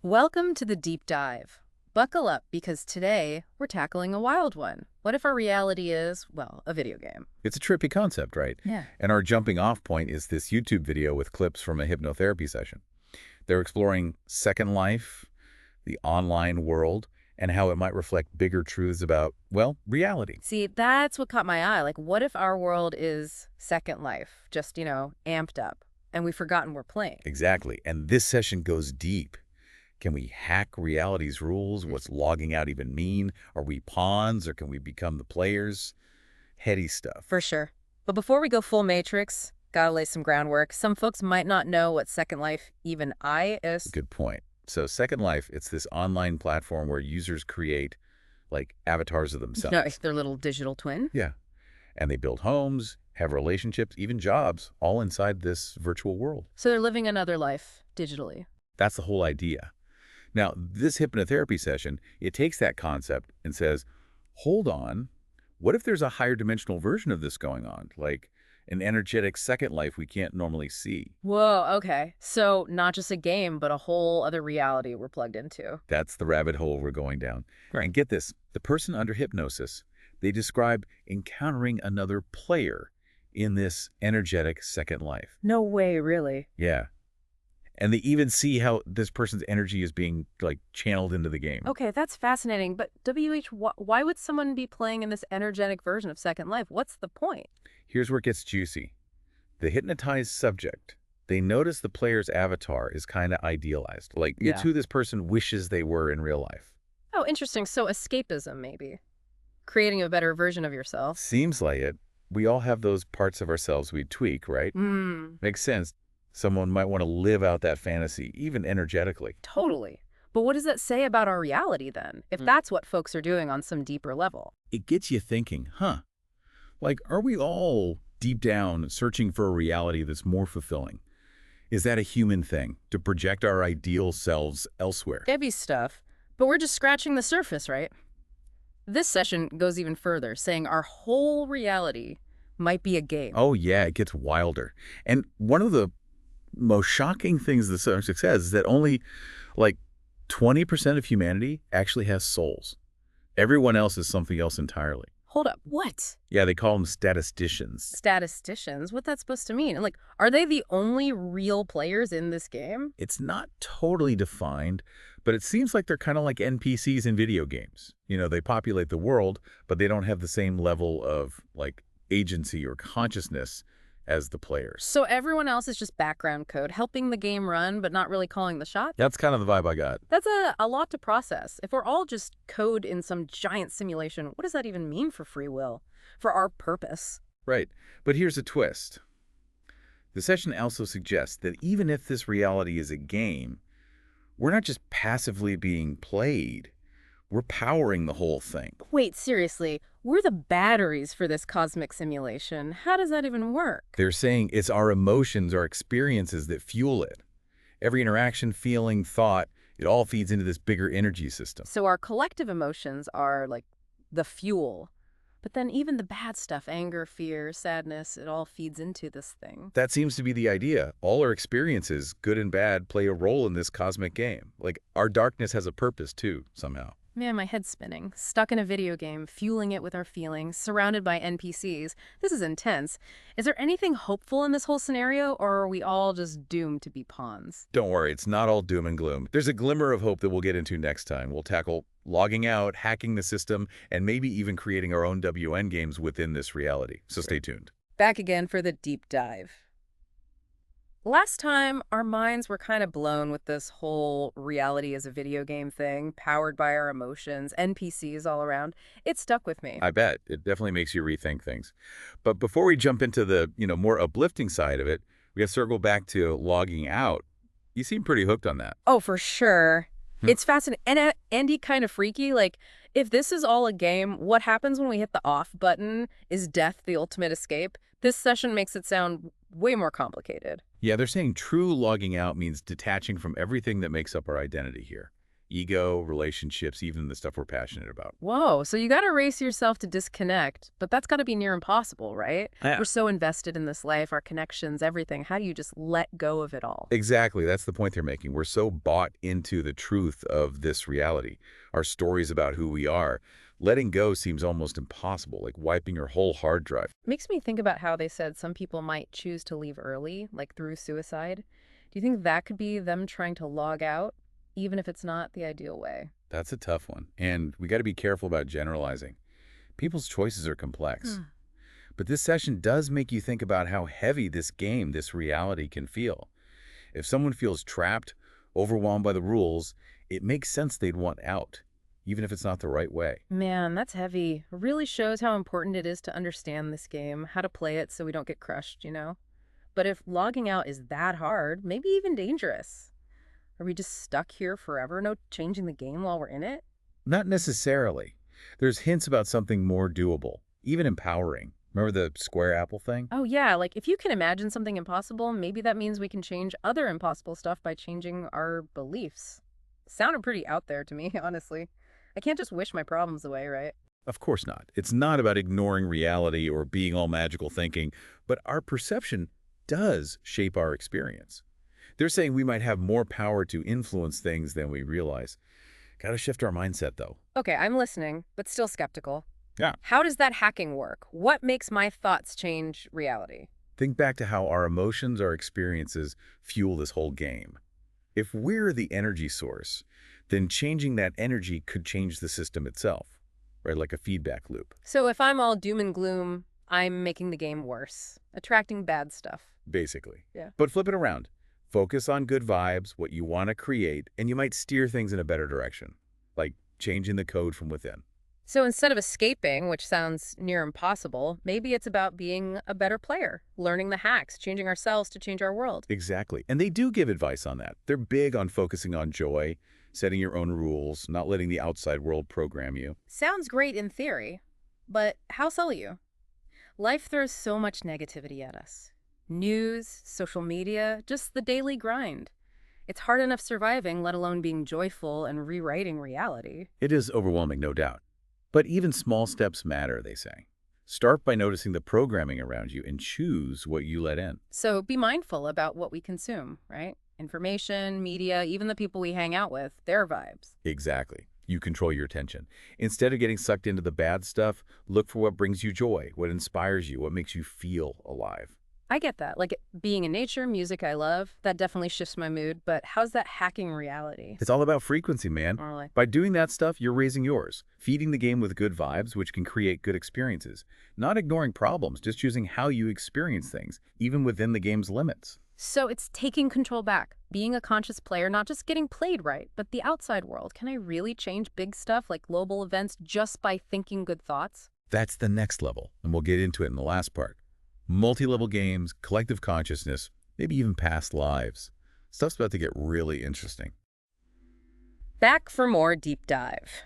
Welcome to the deep dive. Buckle up because today we're tackling a wild one. What if our reality is, well, a video game? It's a trippy concept, right? Yeah. And our jumping off point is this YouTube video with clips from a hypnotherapy session. They're exploring Second Life, the online world, and how it might reflect bigger truths about, well, reality. See, that's what caught my eye. Like, what if our world is Second Life, just, amped up, and we've forgotten we're playing? Exactly. And this session goes deep. Can we hack reality's rules? What's logging out even mean? Are we pawns or can we become the players? Heady stuff. For sure. But before we go full Matrix, gotta lay some groundwork. Some folks might not know what Second Life even is. Good point. So Second Life, it's this online platform where users create, like, avatars of themselves. No, their little digital twin. Yeah. And they build homes, have relationships, even jobs, all inside this virtual world. So they're living another life digitally. That's the whole idea. Now, this hypnotherapy session, it takes that concept and says, hold on, what if there's a higher dimensional version of this going on? Like an energetic second life we can't normally see. Whoa, okay. So not just a game, but a whole other reality we're plugged into. That's the rabbit hole we're going down. Right. And get this, the person under hypnosis, they describe encountering another player in this energetic second life. No way, really. Yeah. And they even see how this person's energy is being, like, channeled into the game. Okay, that's fascinating. But why would someone be playing in this energetic version of Second Life? What's the point? Here's where it gets juicy. The hypnotized subject, they notice the player's avatar is kind of idealized. Like, it's who this person wishes they were in real life. Oh, interesting. So escapism, maybe. Creating a better version of yourself. Seems like it. We all have those parts of ourselves we tweak, right? Makes sense. Someone might want to live out that fantasy, even energetically. Totally. But what does that say about our reality then, if that's what folks are doing on some deeper level? It gets you thinking, huh? Like, are we all deep down searching for a reality that's more fulfilling? Is that a human thing, to project our ideal selves elsewhere? Heavy stuff, but we're just scratching the surface, right? This session goes even further, saying our whole reality might be a game. Oh, yeah, it gets wilder. And one of the most shocking things the subject says is that only, like, 20% of humanity actually has souls. Everyone else is something else entirely. Hold up, what? Yeah, they call them statisticians. Statisticians? What's that supposed to mean? And, like, are they the only real players in this game? It's not totally defined, but it seems like they're kind of like NPCs in video games. You know, they populate the world, but they don't have the same level of, like, agency or consciousness as the players. So everyone else is just background code, helping the game run, but not really calling the shot? That's kind of the vibe I got. That's a lot to process. If we're all just code in some giant simulation, what does that even mean for free will? For our purpose? Right. But here's a twist. The session also suggests that even if this reality is a game, we're not just passively being played. We're powering the whole thing. Wait, seriously, we're the batteries for this cosmic simulation. How does that even work? They're saying it's our emotions, our experiences that fuel it. Every interaction, feeling, thought, it all feeds into this bigger energy system. So our collective emotions are like the fuel. But then even the bad stuff, anger, fear, sadness, it all feeds into this thing. That seems to be the idea. All our experiences, good and bad, play a role in this cosmic game. Like, our darkness has a purpose, too, somehow. Man, my head's spinning. Stuck in a video game, fueling it with our feelings, surrounded by NPCs. This is intense. Is there anything hopeful in this whole scenario, or are we all just doomed to be pawns? Don't worry, it's not all doom and gloom. There's a glimmer of hope that we'll get into next time. We'll tackle logging out, hacking the system, and maybe even creating our own WN games within this reality. So stay tuned. Back again for the deep dive. Last time, our minds were kind of blown with this whole reality as a video game thing, powered by our emotions, NPCs all around. It stuck with me. I bet. It definitely makes you rethink things. But before we jump into the, more uplifting side of it, we got to circle back to logging out. You seem pretty hooked on that. Oh, for sure. It's fascinating. And Andy, kind of freaky. Like, if this is all a game, what happens when we hit the off button? Is death the ultimate escape? This session makes it sound way more complicated. Yeah, they're saying true logging out means detaching from everything that makes up our identity here. ego, relationships, even the stuff we're passionate about. Whoa, so you got to race yourself to disconnect, but that's got to be near impossible, right? Yeah. We're so invested in this life, our connections, everything. How do you just let go of it all? Exactly. That's the point they're making. We're so bought into the truth of this reality, our stories about who we are. Letting go seems almost impossible, like wiping your whole hard drive. Makes me think about how they said some people might choose to leave early, like through suicide. Do you think that could be them trying to log out, even if it's not the ideal way? That's a tough one. And we got to be careful about generalizing. People's choices are complex. Hmm. But this session does make you think about how heavy this game, this reality can feel. If someone feels trapped, overwhelmed by the rules, it makes sense they'd want out, even if it's not the right way. Man, that's heavy. It really shows how important it is to understand this game, how to play it so we don't get crushed, you know? But if logging out is that hard, maybe even dangerous, are we just stuck here forever, no changing the game while we're in it? Not necessarily. There's hints about something more doable, even empowering. Remember the square apple thing? Oh yeah, like if you can imagine something impossible, maybe that means we can change other impossible stuff by changing our beliefs. Sounded pretty out there to me, honestly. I can't just wish my problems away, right? Of course not. It's not about ignoring reality or being all magical thinking, but our perception does shape our experience. They're saying we might have more power to influence things than we realize. Got to shift our mindset, though. Okay, I'm listening, but still skeptical. Yeah. How does that hacking work? What makes my thoughts change reality? Think back to how our emotions, our experiences fuel this whole game. If we're the energy source, then changing that energy could change the system itself, right? Like a feedback loop, So if I'm all doom and gloom, I'm making the game worse, attracting bad stuff. basically. Yeah. But flip it around. Focus on good vibes, what you want to create, and you might steer things in a better direction, like changing the code from within. So instead of escaping, which sounds near impossible, maybe it's about being a better player, learning the hacks, changing ourselves to change our world. Exactly. And they do give advice on that. They're big on focusing on joy, setting your own rules, not letting the outside world program you. Sounds great in theory, but how sell you? Life throws so much negativity at us. News, social media, just the daily grind. It's hard enough surviving, let alone being joyful and rewriting reality. It is overwhelming, no doubt. But even small steps matter, they say. Start by noticing the programming around you and choose what you let in. So be mindful about what we consume, right? Information, media, even the people we hang out with, their vibes. Exactly. You control your attention. Instead of getting sucked into the bad stuff, look for what brings you joy, what inspires you, what makes you feel alive. I get that. Like being in nature, music I love, that definitely shifts my mood. But how's that hacking reality? It's all about frequency, man. Really? By doing that stuff, you're raising yours, feeding the game with good vibes, which can create good experiences. Not ignoring problems, just choosing how you experience things, even within the game's limits. So it's taking control back, being a conscious player, not just getting played right, but the outside world. Can I really change big stuff like global events just by thinking good thoughts? That's the next level, and we'll get into it in the last part. Multi-level games, collective consciousness, maybe even past lives. Stuff's about to get really interesting. Back for more deep dive.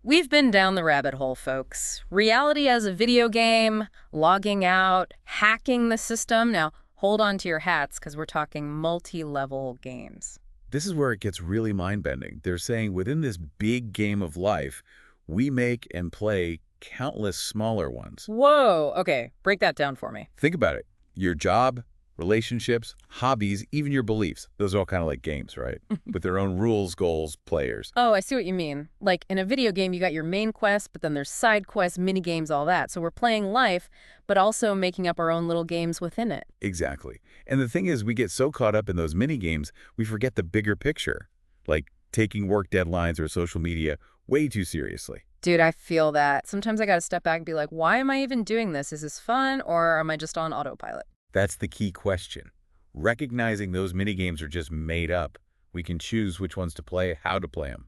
We've been down the rabbit hole, folks. Reality as a video game, logging out, hacking the system. Now, hold on to your hats because we're talking multi-level games. This is where it gets really mind-bending. They're saying within this big game of life, we make and play countless smaller ones. Whoa, okay, break that down for me. Think about it. Your job, relationships, hobbies, even your beliefs. Those are all kind of like games, right? With their own rules, goals, players. Oh, I see what you mean. Like in a video game, you got your main quest, but then there's side quests, mini games, all that. So we're playing life, but also making up our own little games within it. Exactly. And the thing is, we get so caught up in those mini games, we forget the bigger picture, like taking work deadlines or social media way too seriously. Dude, I feel that. Sometimes I gotta step back and be like, why am I even doing this? Is this fun or am I just on autopilot? That's the key question. Recognizing those mini games are just made up. We can choose which ones to play, how to play them.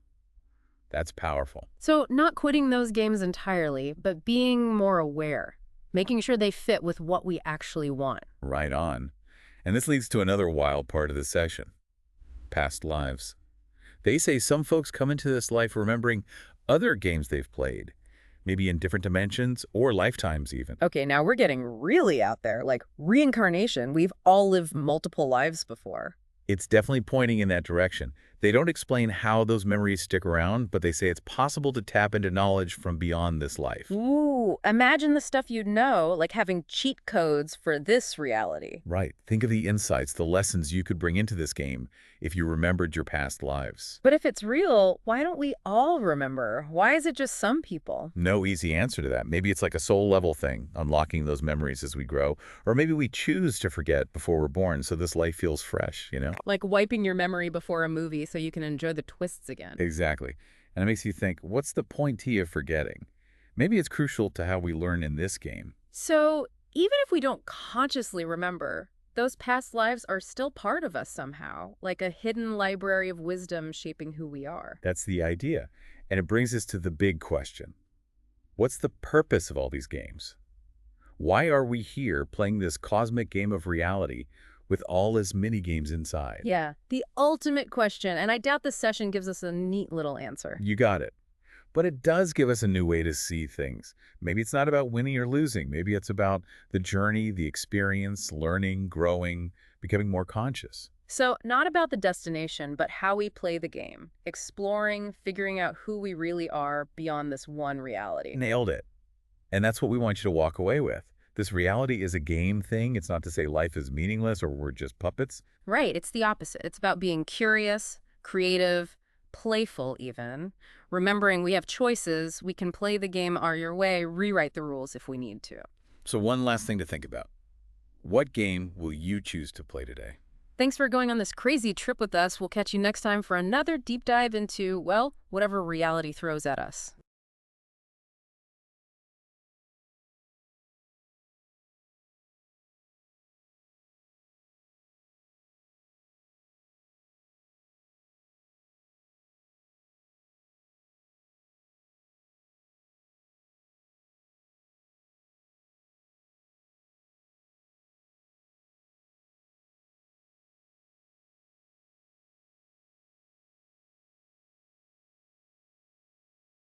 That's powerful. So not quitting those games entirely, but being more aware, making sure they fit with what we actually want. Right on. And this leads to another wild part of the session. Past lives. They say some folks come into this life remembering other games they've played, maybe in different dimensions or lifetimes even. Okay, now we're getting really out there, like reincarnation. We've all lived multiple lives before. It's definitely pointing in that direction. They don't explain how those memories stick around, but they say it's possible to tap into knowledge from beyond this life. Ooh, imagine the stuff you'd know, like having cheat codes for this reality. Right. Think of the insights, the lessons you could bring into this game if you remembered your past lives. But if it's real, why don't we all remember? Why is it just some people? No easy answer to that. Maybe it's like a soul level thing, unlocking those memories as we grow. Or maybe we choose to forget before we're born, so this life feels fresh? Like wiping your memory before a movie so you can enjoy the twists again. Exactly. And it makes you think, what's the point here of forgetting? Maybe it's crucial to how we learn in this game. So even if we don't consciously remember, those past lives are still part of us somehow, like a hidden library of wisdom shaping who we are. That's the idea. And it brings us to the big question. What's the purpose of all these games? Why are we here playing this cosmic game of reality with all its mini-games inside? Yeah, the ultimate question, and I doubt this session gives us a neat little answer. You got it. But it does give us a new way to see things. Maybe it's not about winning or losing. Maybe it's about the journey, the experience, learning, growing, becoming more conscious. So, not about the destination, but how we play the game, exploring, figuring out who we really are beyond this one reality. Nailed it. And that's what we want you to walk away with. This reality is a game thing. It's not to say life is meaningless or we're just puppets. Right, it's the opposite. It's about being curious, creative, playful even. Remembering we have choices, we can play the game our your way, rewrite the rules if we need to. So one last thing to think about. What game will you choose to play today? Thanks for going on this crazy trip with us. We'll catch you next time for another deep dive into, well, whatever reality throws at us.